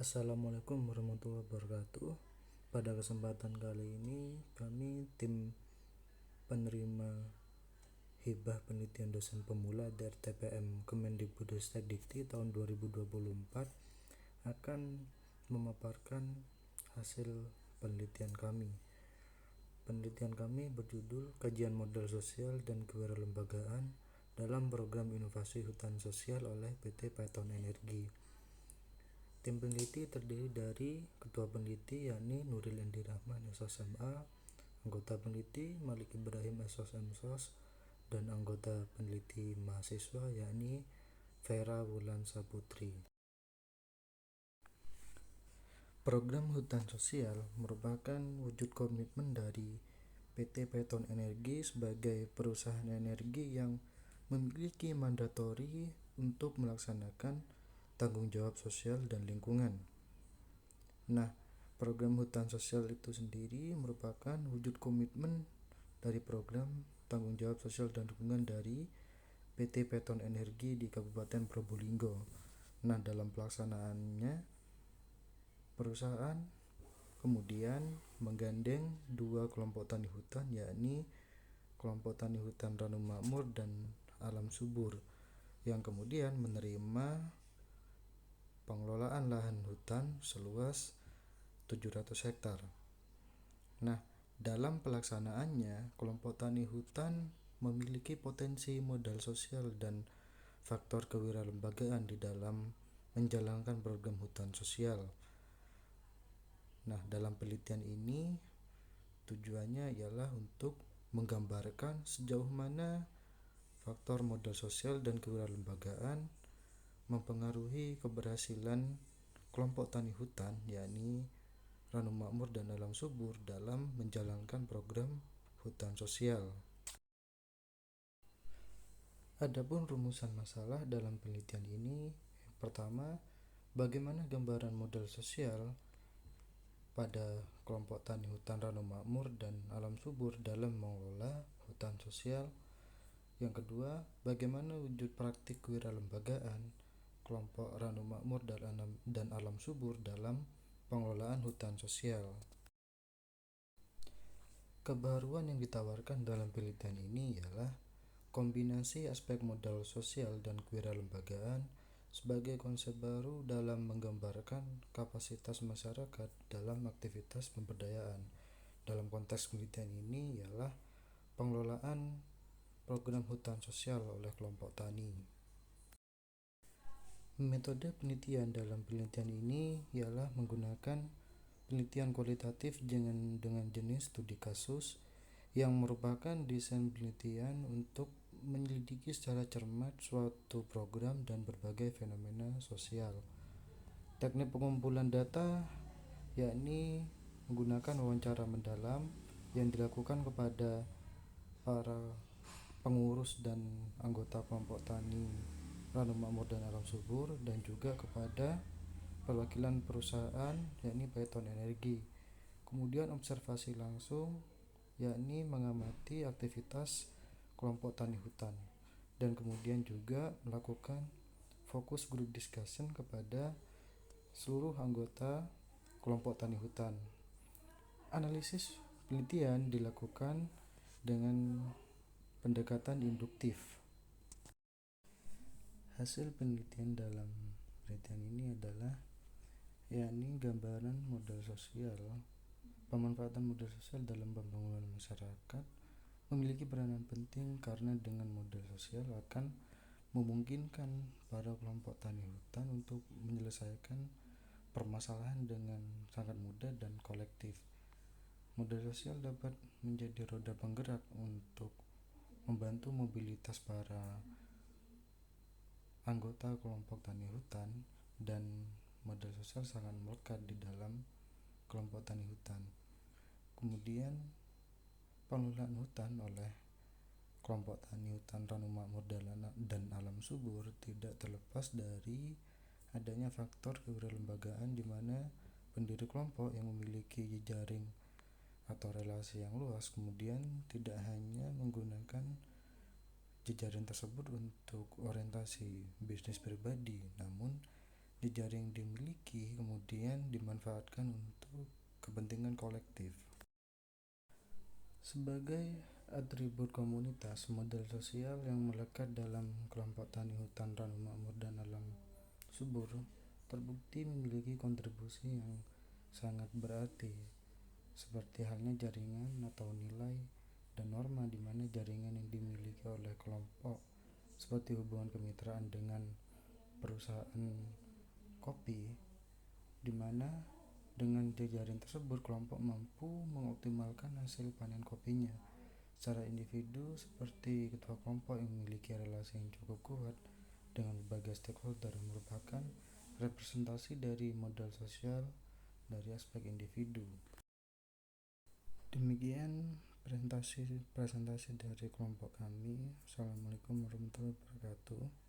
Assalamualaikum warahmatullahi wabarakatuh. Pada kesempatan kali ini kami tim penerima hibah penelitian dosen pemula dari TPM Kemendikbudristek tahun 2024 akan memaparkan hasil penelitian kami. Penelitian kami berjudul Kajian Modal Sosial dan Kewiraulembagaan dalam Program Inovasi Hutan Sosial oleh PT Paiton Energi. Tim peneliti terdiri dari ketua peneliti yakni Nuril Endi Rahman SOSMA, anggota peneliti Malik Ibrahim SOSMSOS, dan anggota peneliti mahasiswa yakni Vera Wulansa Putri. Program Hutan Sosial merupakan wujud komitmen dari PT Paiton Energi sebagai perusahaan energi yang memiliki mandatori untuk melaksanakan tanggung jawab sosial dan lingkungan. Nah, program hutan sosial itu sendiri merupakan wujud komitmen dari program tanggung jawab sosial dan lingkungan dari PT Paiton Energi di Kabupaten Probolinggo. Nah, dalam pelaksanaannya perusahaan kemudian menggandeng dua kelompok tani hutan, yakni kelompok tani hutan Ranum Makmur dan Alam Subur, yang kemudian menerima pengelolaan lahan hutan seluas 700 hektar. Nah, dalam pelaksanaannya, kelompok tani hutan memiliki potensi modal sosial dan faktor kewiraulembagaan di dalam menjalankan program hutan sosial. Nah, dalam penelitian ini tujuannya ialah untuk menggambarkan sejauh mana faktor modal sosial dan kewiraulembagaan mempengaruhi keberhasilan kelompok tani hutan, yakni Ranum Makmur dan Alam Subur, dalam menjalankan program hutan sosial. Adapun rumusan masalah dalam penelitian ini, pertama, bagaimana gambaran modal sosial pada kelompok tani hutan Ranum Makmur dan Alam Subur dalam mengelola hutan sosial. Yang kedua, bagaimana wujud praktik kewiraulembagaan kelompok Ranum Makmur dan Alam Subur dalam pengelolaan hutan sosial. Kebaruan yang ditawarkan dalam penelitian ini ialah kombinasi aspek modal sosial dan kewiraulembagaan sebagai konsep baru dalam menggambarkan kapasitas masyarakat dalam aktivitas pemberdayaan. Dalam konteks penelitian ini ialah pengelolaan program hutan sosial oleh kelompok tani. Metode penelitian dalam penelitian ini ialah menggunakan penelitian kualitatif dengan jenis studi kasus, yang merupakan desain penelitian untuk menyelidiki secara cermat suatu program dan berbagai fenomena sosial. Teknik pengumpulan data yakni menggunakan wawancara mendalam yang dilakukan kepada para pengurus dan anggota kelompok tani Ranum Makmur dan Alam Subur, dan juga kepada perwakilan perusahaan yakni Paiton Energi. Kemudian observasi langsung yakni mengamati aktivitas kelompok tani hutan, dan kemudian juga melakukan fokus group discussion kepada seluruh anggota kelompok tani hutan. Analisis penelitian dilakukan dengan pendekatan induktif. Hasil penelitian dalam penelitian ini adalah yakni gambaran modal sosial. Pemanfaatan modal sosial dalam pembangunan masyarakat memiliki peranan penting karena dengan modal sosial akan memungkinkan para kelompok tani hutan untuk menyelesaikan permasalahan dengan sangat mudah dan kolektif. Modal sosial dapat menjadi roda penggerak untuk membantu mobilitas para anggota kelompok tani hutan, dan modal sosial sangat melekat di dalam kelompok tani hutan. Kemudian pengelolaan hutan oleh kelompok tani hutan Ranum Makmur dan Alam Subur tidak terlepas dari adanya faktor kewiraulembagaan, di mana pendiri kelompok yang memiliki jejaring atau relasi yang luas kemudian tidak hanya menggunakan jejaring tersebut untuk orientasi bisnis pribadi, namun jejaring yang dimiliki kemudian dimanfaatkan untuk kepentingan kolektif. Sebagai atribut komunitas, model sosial yang melekat dalam kelompok tani hutan Ranu Makmur dan alam subur terbukti memiliki kontribusi yang sangat berarti, seperti halnya jaringan atau nilai dan norma di mana jaringan yang dimiliki oleh kelompok seperti hubungan kemitraan dengan perusahaan kopi, di mana dengan jejaring tersebut kelompok mampu mengoptimalkan hasil panen kopinya. Secara individu, seperti ketua kelompok yang memiliki relasi yang cukup kuat dengan berbagai stakeholder, merupakan representasi dari modal sosial dari aspek individu. Demikian presentasi dari kelompok kami. Assalamualaikum warahmatullahi wabarakatuh.